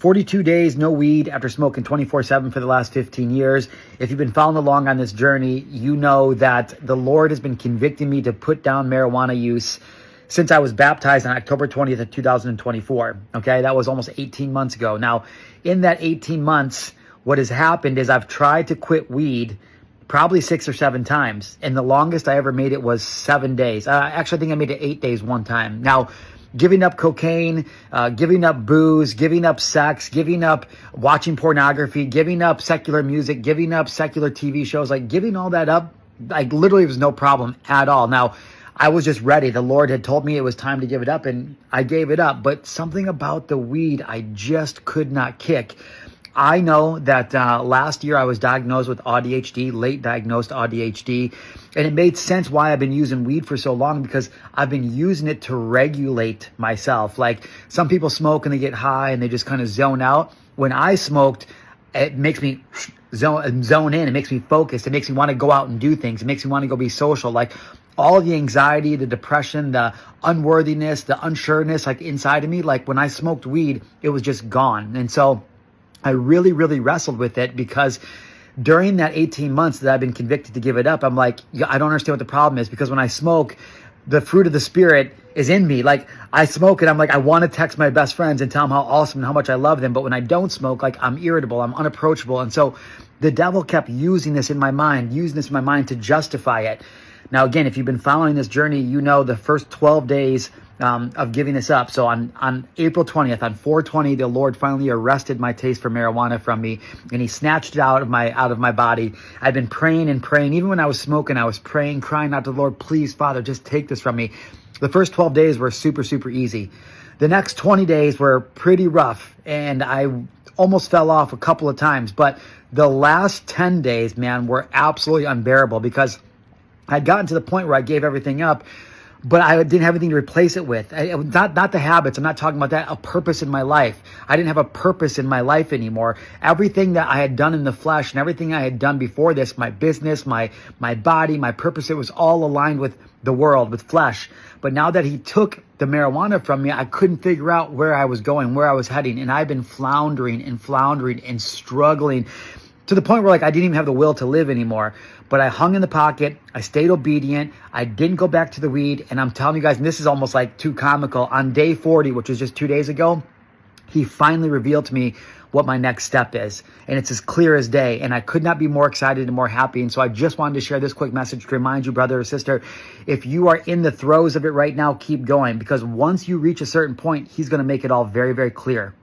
42 days, no weed after smoking 24/7 for the last 15 years. If you've been following along on this journey, you know that the Lord has been convicting me to put down marijuana use since I was baptized on October 20th of 2024. Okay, that was almost 18 months ago. Now, in that 18 months, what has happened is I've tried to quit weed probably 6 or 7 times. And the longest I ever made it was 7 days. Actually, I think I made it 8 days one time. Now, giving up cocaine, giving up booze, giving up sex, giving up watching pornography, giving up secular music, giving up secular TV shows, like giving all that up, like literally was no problem at all. Now, I was just ready. The Lord had told me it was time to give it up, and I gave it up. But something about the weed I just could not kick. I know that last year I was diagnosed with ADHD, late diagnosed ADHD, and it made sense why I've been using weed for so long, because I've been using it to regulate myself. Like some people smoke and they get high and they just kind of zone out. When I smoked, it makes me zone in. It makes me focus. It makes me want to go out and do things. It makes me want to go be social. Like all the anxiety, the depression, the unworthiness, the unsureness, like inside of me, like when I smoked weed, it was just gone. And so I really, really wrestled with it, because during that 18 months that I've been convicted to give it up, I'm like, I don't understand what the problem is, because when I smoke, the fruit of the Spirit is in me. Like I smoke and I'm like, I want to text my best friends and tell them how awesome and how much I love them. But when I don't smoke, like I'm irritable, I'm unapproachable. And so the devil kept using this in my mind to justify it. Now, again, if you've been following this journey, you know the first 12 days of giving this up. So on April 20th, on 4/20, the Lord finally arrested my taste for marijuana from me, and he snatched it out of my body. I've been praying and praying. Even when I was smoking, I was praying, crying out to the Lord, please, Father, just take this from me. The first 12 days were super, super easy. The next 20 days were pretty rough, and I almost fell off a couple of times. But the last 10 days, man, were absolutely unbearable, because I'd gotten to the point where I gave everything up, but I didn't have anything to replace it with. Not the habits. I'm not talking about that. A purpose in my life. I didn't have a purpose in my life anymore. Everything that I had done in the flesh and everything I had done before this, my business, my body, my purpose, it was all aligned with the world, with flesh. But now that he took the marijuana from me, I couldn't figure out where I was going, where I was heading. And I've been floundering and struggling to the point where like I didn't even have the will to live anymore. But I hung in the pocket. I stayed obedient. I didn't go back to the weed. And I'm telling you guys, and this is almost like too comical, on day 40, which was just 2 days ago, he finally revealed to me what my next step is. And it's as clear as day. And I could not be more excited and more happy. And so I just wanted to share this quick message to remind you, brother or sister, if you are in the throes of it right now, keep going. Because once you reach a certain point, he's going to make it all very, very clear.